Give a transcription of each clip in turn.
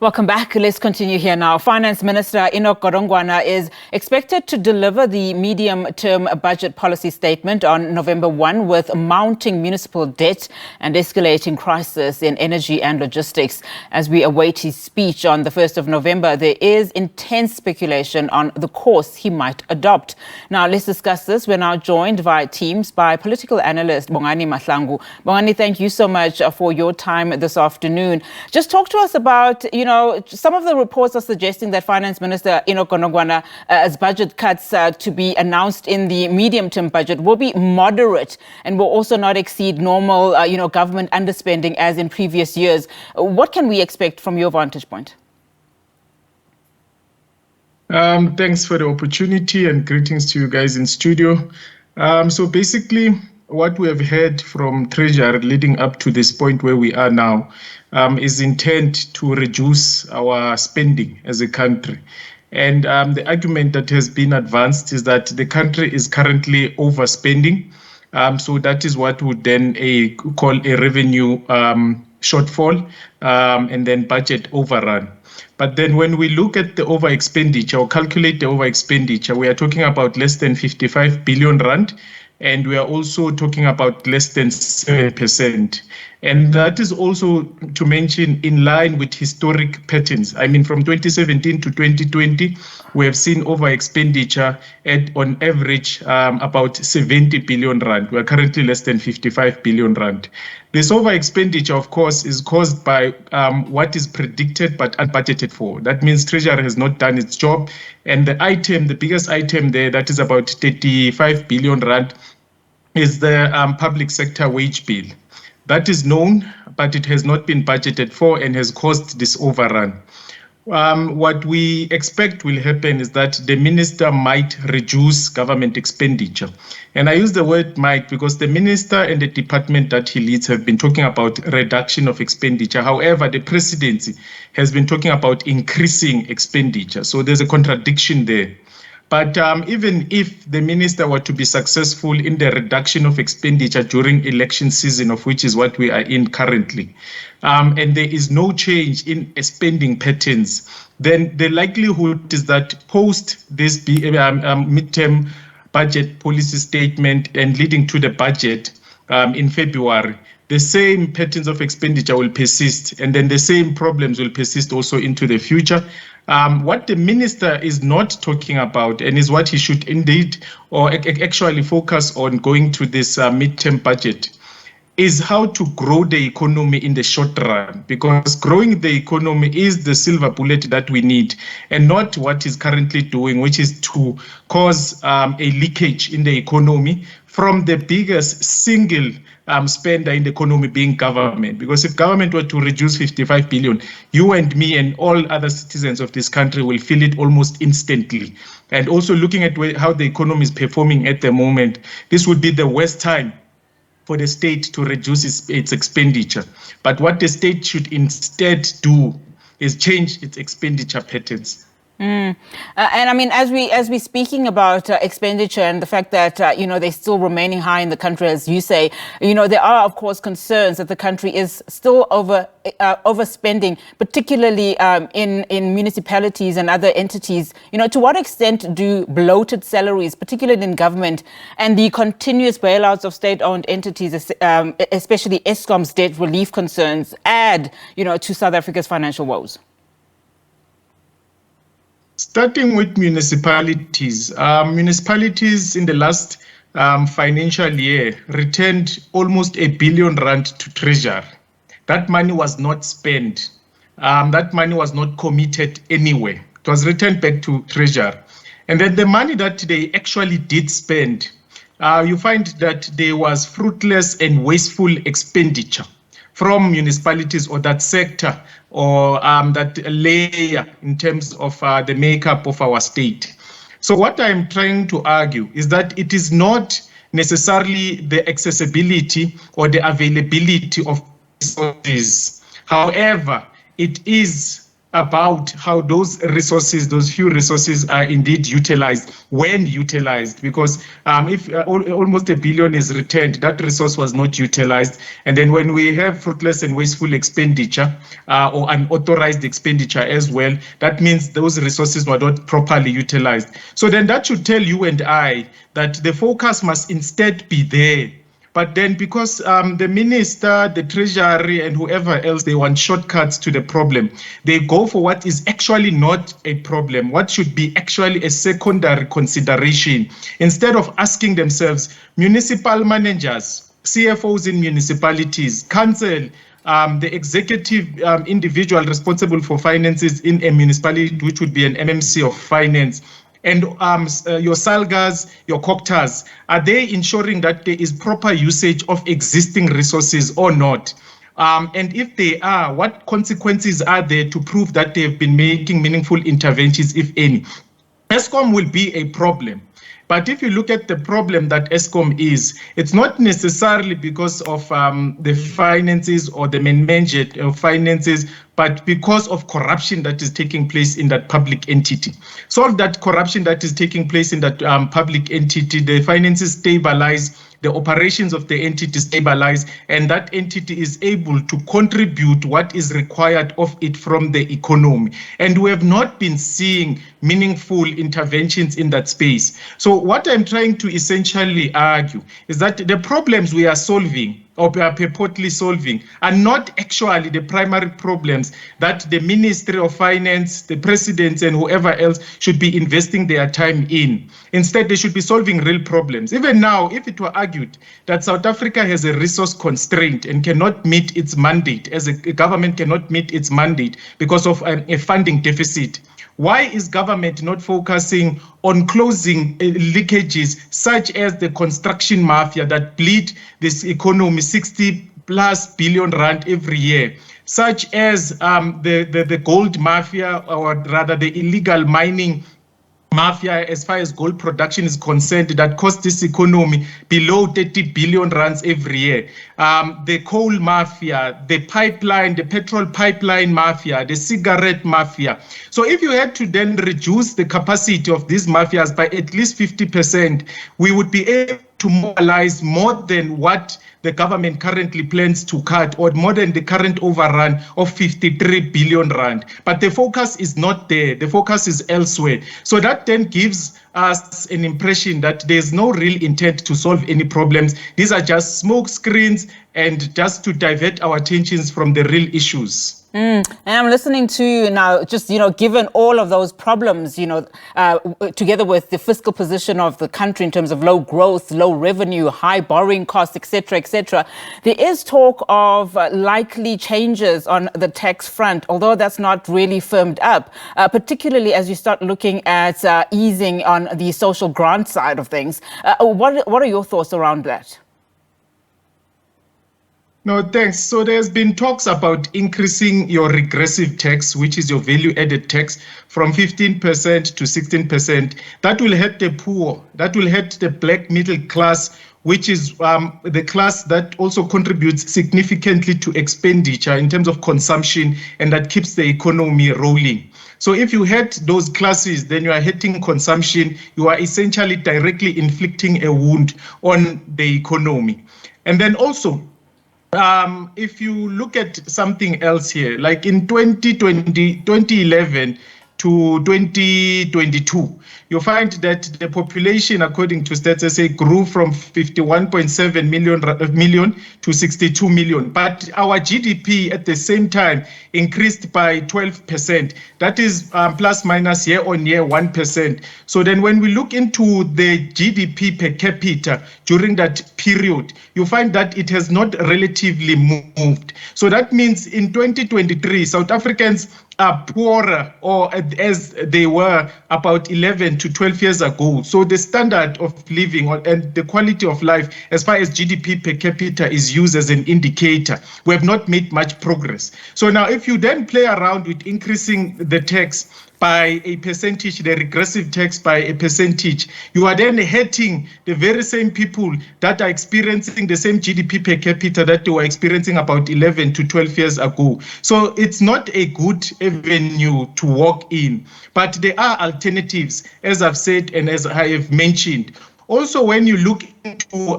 Welcome back. Let's continue here now. Finance Minister Enoch Godongwana is expected to deliver the medium-term budget policy statement on November 1 with mounting municipal debt and escalating crisis in energy and logistics. As we await his speech on the 1st of November, there is intense speculation on the course he might adopt. Now, let's discuss this. We're now joined via Teams by political analyst Bongani Mahlangu. Bongani, thank you so much for your time this afternoon. Just talk to us about, some of the reports are suggesting that Finance Minister Enoch Godongwana's budget cuts to be announced in the medium-term budget will be moderate and will also not exceed normal, government underspending as in previous years. What can we expect from your vantage point? Thanks for the opportunity and greetings to you guys in studio. So basically, what we have heard from Treasury leading up to this point where we are now is intent to reduce our spending as a country. And the argument that has been advanced is that the country is currently overspending. So that is what would then call a revenue shortfall and then budget overrun. But then when we look at the over expenditure or calculate the over expenditure, we are talking about less than 55 billion rand. And we are also talking about less than 7%. And that is also, to mention, in line with historic patterns. I mean, from 2017 to 2020, we have seen over expenditure at, on average, about 70 billion rand. We are currently less than 55 billion rand. This over expenditure, of course, is caused by what is predicted but unbudgeted for. That means Treasury has not done its job. And the biggest item there, that is about 35 billion rand, is the public sector wage bill. That is known, but it has not been budgeted for and has caused this overrun. What we expect will happen is that the minister might reduce government expenditure. And I use the word might because the minister and the department that he leads have been talking about reduction of expenditure. However, the presidency has been talking about increasing expenditure. So there's a contradiction there. But even if the minister were to be successful in the reduction of expenditure during election season, of which is what we are in currently, and there is no change in spending patterns, then the likelihood is that post this midterm budget policy statement and leading to the budget in February, the same patterns of expenditure will persist, and then the same problems will persist also into the future. What the minister is not talking about, and is what he should indeed or actually focus on going to this midterm budget, is how to grow the economy in the short run, because growing the economy is the silver bullet that we need, and not what he's currently doing, which is to cause a leakage in the economy from the biggest single spender in the economy being government. Because if government were to reduce 55 billion, you and me and all other citizens of this country will feel it almost instantly. And also looking at how the economy is performing at the moment, this would be the worst time for the state to reduce its expenditure. But what the state should instead do is change its expenditure patterns. And I mean, as we speaking about expenditure and the fact that, they're still remaining high in the country, as you say, there are, of course, concerns that the country is still overspending, particularly in municipalities and other entities. To what extent do bloated salaries, particularly in government, and the continuous bailouts of state-owned entities, especially Eskom's debt relief concerns, add, to South Africa's financial woes? Starting with municipalities, municipalities in the last financial year returned almost R1 billion to Treasury. That money was not spent. That money was not committed anywhere. It was returned back to Treasury. And then the money that they actually did spend, you find that there was fruitless and wasteful expenditure from municipalities or that sector or that layer in terms of the makeup of our state. So what I'm trying to argue is that it is not necessarily the accessibility or the availability of resources. However, it is about how those resources, those few resources, are indeed utilized, when utilized, because if almost $1 billion is returned, that resource was not utilized. And then when we have fruitless and wasteful expenditure or unauthorized expenditure as well, that means those resources were not properly utilized. So then that should tell you and I that the focus must instead be there. But then because the minister, the treasury, and whoever else, they want shortcuts to the problem, they go for what is actually not a problem, what should be actually a secondary consideration, instead of asking themselves, municipal managers, CFOs in municipalities, council, the executive individual responsible for finances in a municipality, which would be an MMC of finance, and your salgas, your coctars, are they ensuring that there is proper usage of existing resources or not? And if they are, what consequences are there to prove that they have been making meaningful interventions, if any? ESCOM will be a problem. But if you look at the problem that ESCOM is, it's not necessarily because of the finances or the management of finances, but because of corruption that is taking place in that public entity. Solve that corruption that is taking place in that public entity, the finances stabilize, the operations of the entity stabilize, and that entity is able to contribute what is required of it from the economy. And we have not been seeing meaningful interventions in that space. So what I'm trying to essentially argue is that the problems we are solving, or purportedly solving, are not actually the primary problems that the Ministry of Finance, the presidents, and whoever else should be investing their time in. Instead, they should be solving real problems. Even now, if it were argued that South Africa has a resource constraint and cannot meet its mandate, as a government cannot meet its mandate because of a funding deficit, why is government not focusing on closing leakages such as the construction mafia that bleed this economy 60+ billion rand every year, such as the gold mafia, or rather the illegal mining mafia as far as gold production is concerned, that costs this economy below 30 billion rands every year. The coal mafia, the pipeline, the petrol pipeline mafia, the cigarette mafia. So if you had to then reduce the capacity of these mafias by at least 50%, we would be able to mobilize more than what the government currently plans to cut, or more than the current overrun of 53 billion rand. But the focus is not there. The focus is elsewhere. So that then gives us an impression that there's no real intent to solve any problems. These are just smoke screens and just to divert our attentions from the real issues. And I'm listening to you now, just, given all of those problems, together with the fiscal position of the country in terms of low growth, low revenue, high borrowing costs, etc., there is talk of likely changes on the tax front, although that's not really firmed up, particularly as you start looking at easing on the social grant side of things. What are your thoughts around that? No, thanks. So there's been talks about increasing your regressive tax, which is your value-added tax, from 15% to 16%. That will hurt the poor. That will hurt the black middle class, which is the class that also contributes significantly to expenditure in terms of consumption, and that keeps the economy rolling. So if you hurt those classes, then you are hurting consumption. You are essentially directly inflicting a wound on the economy. And then also, if you look at something else here, like in 2011 to 2022, you find that the population, according to Stats SA, grew from 51.7 million to 62 million. But our GDP at the same time increased by 12%. That is plus minus year on year 1%. So then when we look into the GDP per capita during that period, you find that it has not relatively moved. So that means in 2023, South Africans are poorer, or as they were about 11 to 12 years ago. So the standard of living and the quality of life as far as GDP per capita is used as an indicator, we have not made much progress. So now if you then play around with increasing the tax by a percentage, the regressive tax by a percentage, you are then hurting the very same people that are experiencing the same GDP per capita that they were experiencing about 11 to 12 years ago. So it's not a good avenue to walk in, but there are alternatives, as I've said and as I have mentioned. Also, when you look into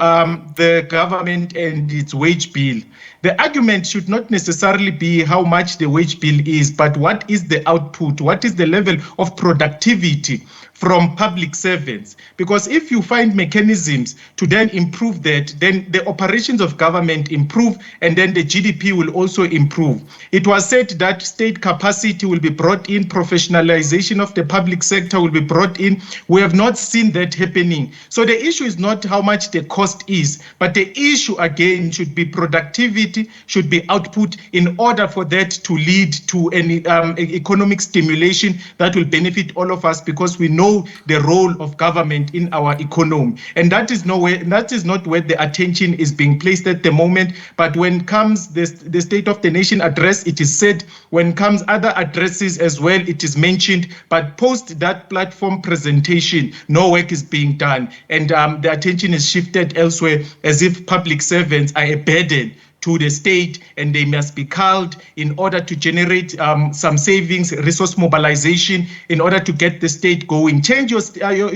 the government and its wage bill, the argument should not necessarily be how much the wage bill is, but what is the output, what is the level of productivity from public servants. Because if you find mechanisms to then improve that, then the operations of government improve, and then the GDP will also improve. It was said that state capacity will be brought in, professionalization of the public sector will be brought in. We have not seen that happening. So the issue is not how much the cost is, but the issue again should be productivity, should be output, in order for that to lead to an economic stimulation that will benefit all of us, because we know the role of government in our economy. And that is not where the attention is being placed at the moment. But when comes the State of the Nation address, it is said. When comes other addresses as well, it is mentioned. But post that platform presentation, no work is being done. And the attention is shifted elsewhere, as if public servants are a burden to the state and they must be culled in order to generate some savings, resource mobilization, in order to get the state going. Change your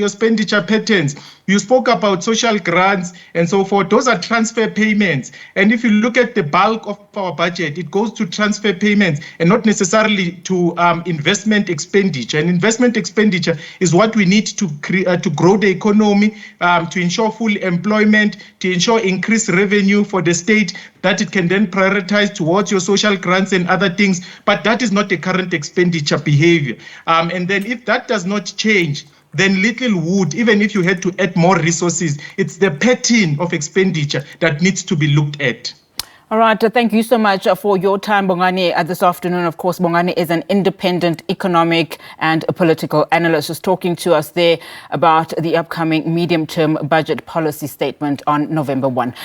expenditure patterns. You spoke about social grants and so forth. Those are transfer payments. And if you look at the bulk of our budget, it goes to transfer payments and not necessarily to investment expenditure. And investment expenditure is what we need to grow the economy, to ensure full employment, to ensure increased revenue for the state, that it can then prioritize towards your social grants and other things. But that is not the current expenditure behavior. And then if that does not change, then little would, even if you had to add more resources, it's the pattern of expenditure that needs to be looked at. All right. Thank you so much for your time, Bongani, this afternoon. Of course, Bongani is an independent economic and a political analyst, just talking to us there about the upcoming medium-term budget policy statement on November 1.